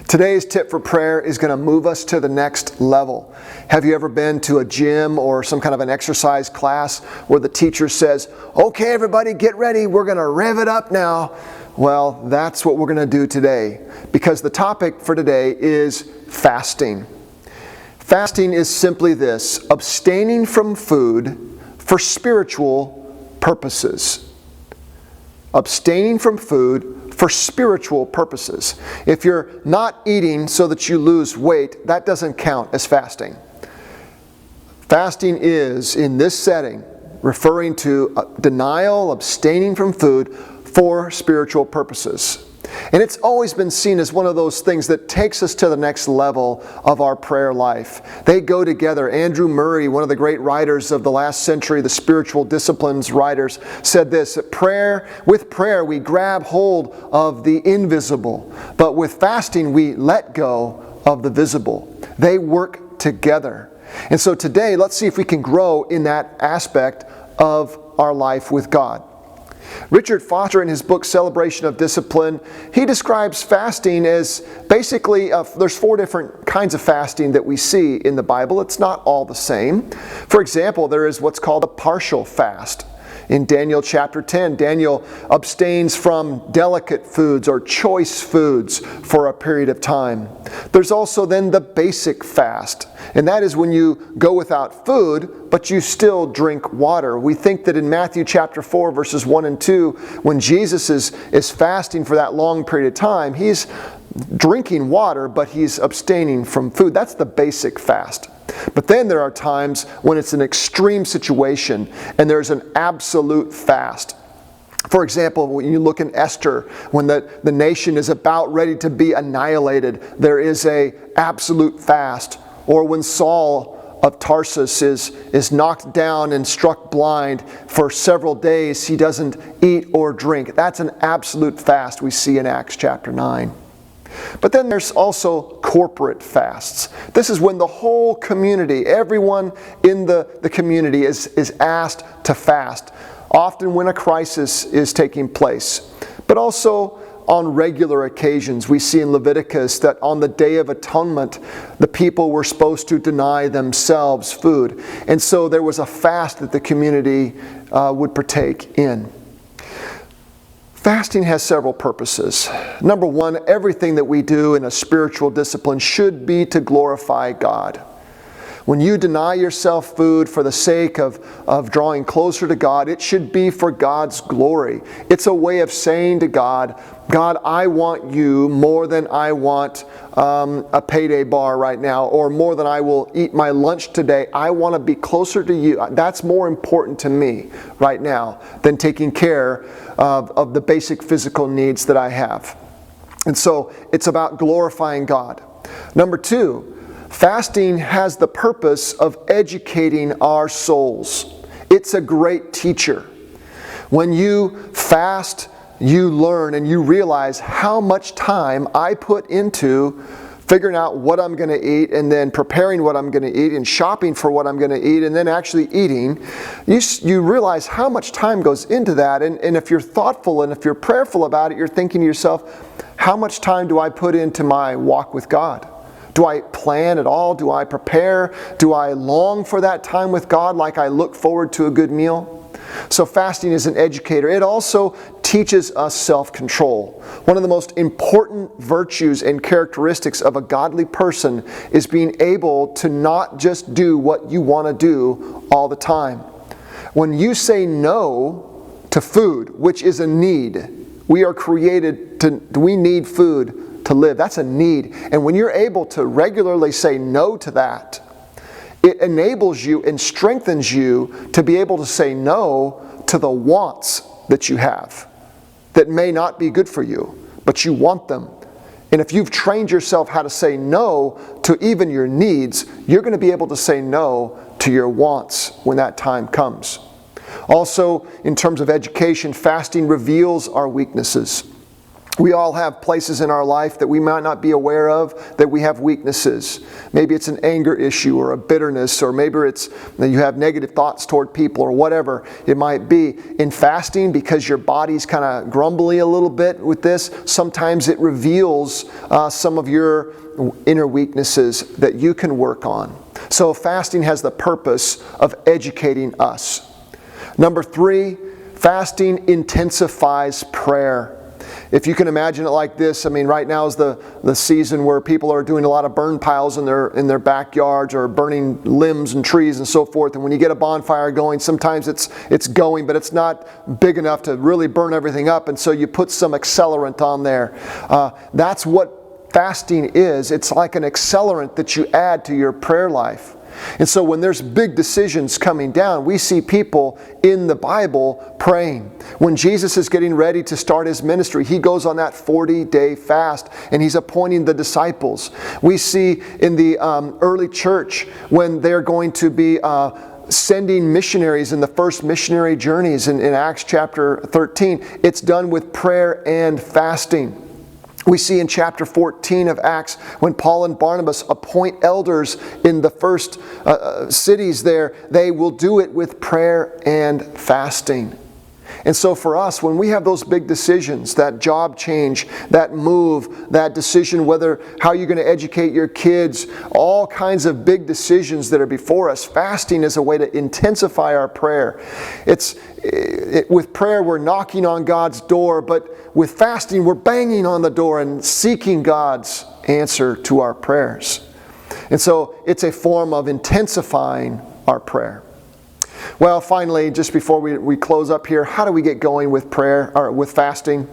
Today's tip for prayer is going to move us to the next level. Have you ever been to a gym or some kind of an exercise class where the teacher says, "Okay, everybody, get ready. We're going to rev it up now." Well, that's what we're going to do today, because the topic for today is fasting. Fasting is simply this: abstaining from food for spiritual purposes. Abstaining from food for spiritual purposes. If you're not eating so that you lose weight, that doesn't count as fasting. Fasting is, in this setting, referring to denial, abstaining from food for spiritual purposes. And it's always been seen as one of those things that takes us to the next level of our prayer life. They go together. Andrew Murray, one of the great writers of the last century, the spiritual disciplines writers, said this: with prayer we grab hold of the invisible, but with fasting we let go of the visible. They work together. And so today, let's see if we can grow in that aspect of our life with God. Richard Foster, in his book Celebration of Discipline, he describes fasting as basically, there's 4 different kinds of fasting that we see in the Bible. It's not all the same. For example, there is what's called a partial fast. In Daniel chapter 10, Daniel abstains from delicate foods or choice foods for a period of time. There's also then the basic fast, and that is when you go without food, but you still drink water. We think that in Matthew chapter 4, verses 1 and 2, when Jesus is fasting for that long period of time, he's drinking water, but he's abstaining from food. That's the basic fast. But then there are times when it's an extreme situation and there's an absolute fast. For example, when you look in Esther, when the nation is about ready to be annihilated, there is an absolute fast. Or when Saul of Tarsus is knocked down and struck blind for several days, he doesn't eat or drink. That's an absolute fast we see in Acts chapter 9. But then there's also corporate fasts. This is when the whole community, everyone in the community is asked to fast, often when a crisis is taking place. But also on regular occasions. We see in Leviticus that on the Day of Atonement, the people were supposed to deny themselves food. And so there was a fast that the community would partake in. Fasting has several purposes. Number 1, everything that we do in a spiritual discipline should be to glorify God. When you deny yourself food for the sake of drawing closer to God, it should be for God's glory. It's a way of saying to God, "God, I want you more than I want a payday bar right now, or more than I will eat my lunch today. I want to be closer to you. That's more important to me right now than taking care of the basic physical needs that I have." And so it's about glorifying God. Number 2, fasting has the purpose of educating our souls. It's a great teacher. When you fast, you learn and you realize how much time I put into figuring out what I'm going to eat, and then preparing what I'm going to eat, and shopping for what I'm going to eat, and then actually eating. You realize how much time goes into that, and if you're thoughtful and if you're prayerful about it, you're thinking to yourself, how much time do I put into my walk with God? Do I plan at all? Do I prepare? Do I long for that time with God like I look forward to a good meal? So fasting is an educator. It also teaches us self-control. One of the most important virtues and characteristics of a godly person is being able to not just do what you want to do all the time. When you say no to food, which is a need, we are created we need food to live. That's a need. And when you're able to regularly say no to that, it enables you and strengthens you to be able to say no to the wants that you have that may not be good for you, but you want them. And if you've trained yourself how to say no to even your needs, you're going to be able to say no to your wants when that time comes. Also, in terms of education, fasting reveals our weaknesses. We all have places in our life that we might not be aware of that we have weaknesses. Maybe it's an anger issue or a bitterness, or maybe it's that you have negative thoughts toward people, or whatever it might be. In fasting, because your body's kind of grumbly a little bit with this, sometimes it reveals some of your inner weaknesses that you can work on. So fasting has the purpose of educating us. Number 3, fasting intensifies prayer. If you can imagine it like this, I mean, right now is the season where people are doing a lot of burn piles in their backyards, or burning limbs and trees and so forth. And when you get a bonfire going, sometimes it's going, but it's not big enough to really burn everything up. And so you put some accelerant on there. That's what fasting is. It's like an accelerant that you add to your prayer life. And so when there's big decisions coming down, we see people in the Bible praying. When Jesus is getting ready to start His ministry, He goes on that 40-day fast, and He's appointing the disciples. We see in the early church, when they're going to be sending missionaries in the first missionary journeys in Acts chapter 13, it's done with prayer and fasting. We see in chapter 14 of Acts, when Paul and Barnabas appoint elders in the first cities there, they will do it with prayer and fasting. And so for us, when we have those big decisions, that job change, that move, that decision how you're going to educate your kids, all kinds of big decisions that are before us, fasting is a way to intensify our prayer. With prayer, we're knocking on God's door, but with fasting, we're banging on the door and seeking God's answer to our prayers. And so it's a form of intensifying our prayer. Well, finally, just before we close up here, how do we get going with prayer or with fasting?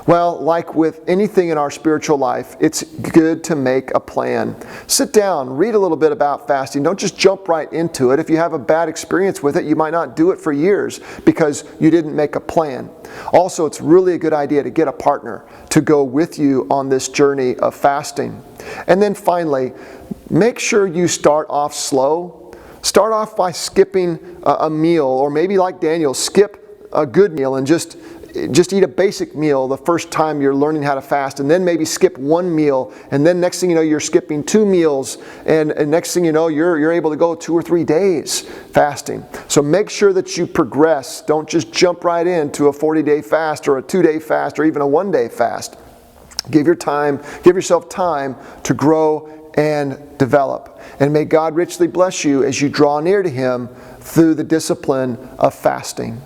Well, like with anything in our spiritual life, it's good to make a plan. Sit down, read a little bit about fasting. Don't just jump right into it. If you have a bad experience with it, you might not do it for years because you didn't make a plan. Also, it's really a good idea to get a partner to go with you on this journey of fasting. And then finally, make sure you start off slow. Start off by skipping a meal, or maybe like Daniel, skip a good meal and just eat a basic meal the first time you're learning how to fast, and then maybe skip one meal, and then next thing you know you're skipping 2 meals, and next thing you know you're able to go 2 or 3 days fasting. So make sure that you progress. Don't just jump right into a 40-day fast or a 2-day fast or even a 1-day fast. Give yourself time to grow and develop. And may God richly bless you as you draw near to Him through the discipline of fasting.